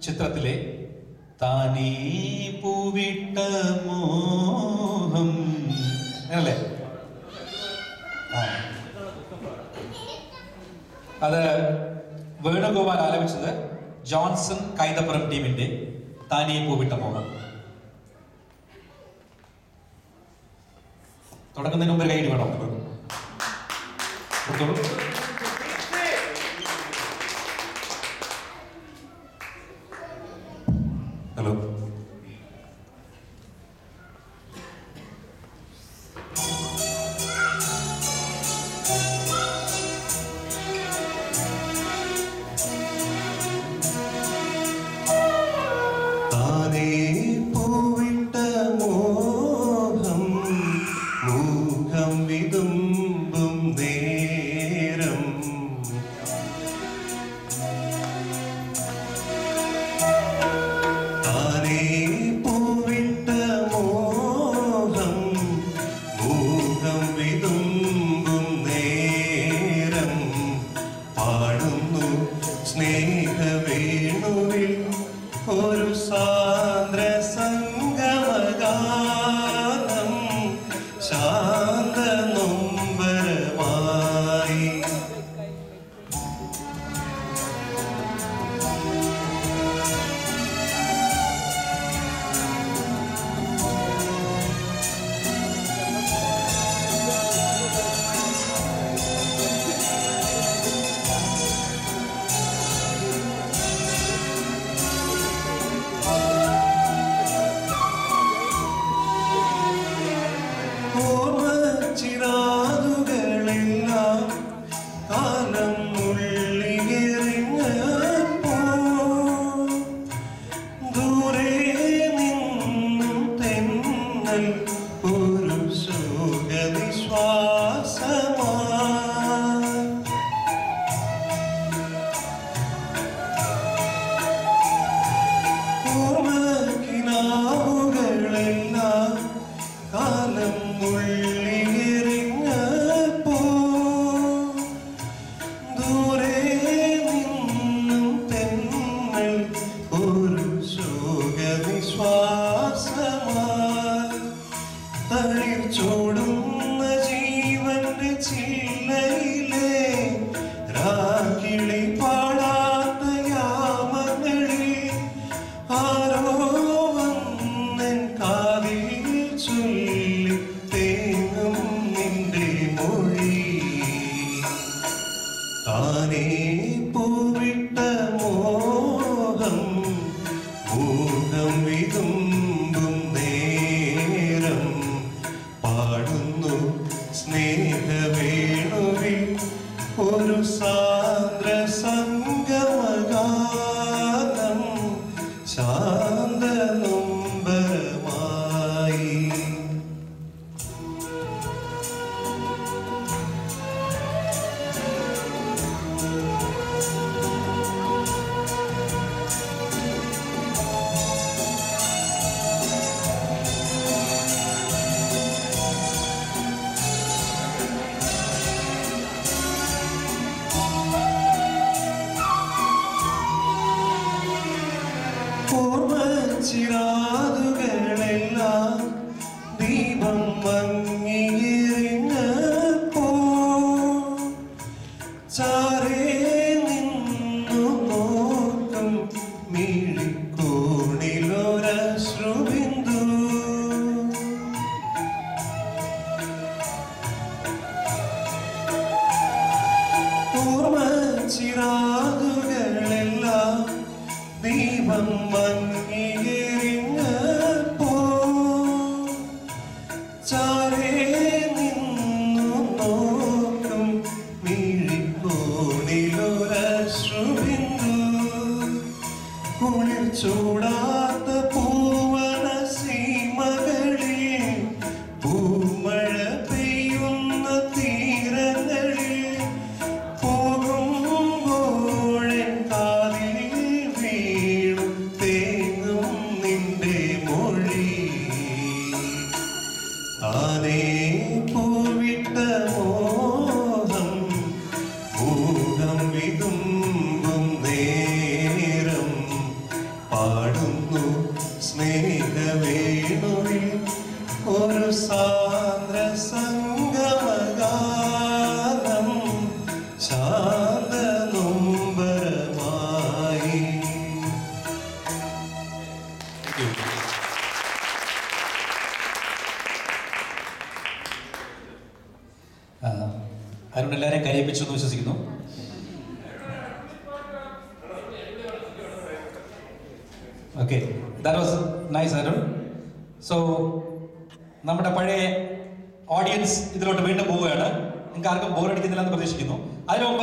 ചിത്രത്തിലെ താനേ പൂവിട്ട മോഹം അല്ലേ? അത് വേണുഗോപാൽ ആലപിച്ചത് ജോൺസൺ കൈതപ്പുറം ടീമിന്റെ താനേ പൂവിട്ട മോഹം. തുടങ്ങുന്നതിന് മുമ്പ് കൈയ്യടി വേണം. ഹലോ, താനേ പൂവിട്ട മോഹം മൂകം വിതുമ്പും നേരം താനേ പൂവിട്ട മോഹം മൂകം വിതുമ്പും നേരം പാടുന്നു സ്നേഹവേണുവിൽ ഒരു സാന്ദ്ര സംഗമഗാനം ശാന്ത നൊമ്പരമായി. ചിറാതുകളെല്ലാം കാലം ഉള്ളിയെറിഞ്ഞപ്പോൾ ദൂരെ നിന്നും തെന്നൽ ഒരു സുഖനിശ്വാസമായി. ഓർമ്മക്കിനാവുകളെല്ലാം കാലം ഉള്ളിയെറിഞ്ഞപ്പോ ദൂരെ നിന്നും തെന്നൽ ഒരു സുഖനിശ്വാസമായി. തളിർ ചൂടുന്ന ജീവന്റെ ചില്ലയിലെ രാക്കിളി പാടാത്ത യാമങ്ങളിൽ ആരോ വന്നൻ കാതിൽ ചൊല്ലി തേങ്ങും നിന്റെ മൊഴി. താനേ പൂവിട്ട മോഹം മൂകം വിതുമ്പും നേരം പാടുന്നു സ്നേഹവേണുവിൽ ഒരു സാന്ദ്ര സംഗമഗാനം ശാന്ത നൊമ്പരമായി. ചിറാതുകളെല്ലാം ദീപം മങ്ങിയെറിഞ്ഞപ്പോ ചാരേ നിന്നു നോക്കും മിഴിക്കോണിലൊരശ്രുബിന്ദു. ചിറാതുകളെല്ലാം ദീപം മങ്ങിയെറിഞ്ഞപ്പോ ചാരേ നിന്നു നോക്കും മിഴിക്കോണിലൊരശ്രുബിന്ദു. കുളിർ ചൂടാത്ത പൂവന സീമകളിൽ പൂമഴ പെയ്യുന്ന തീരങ്ങളിൽ പോകുമ്പോഴൻ കാതിൽ വീണു തേങ്ങും നിന്റെ മൊഴി. താനേ പൂവിട്ട മോഹം മൂകം വിതുമ്പും നേരം അരുൺ എല്ലാവരെയും കരയിപ്പിച്ചു എന്ന് വിശ്വസിക്കുന്നു. Okay, that was nice Arun. So നമ്മുടെ പഴയ ഓഡിയൻസ് ഇതിലോട്ട് വീണ്ടും പോവുകയാണ്. നിങ്ങൾക്ക് ആർക്കും ബോറടിക്കുന്നില്ല എന്ന് പ്രതീക്ഷിക്കുന്നു. അതിനു മുമ്പ്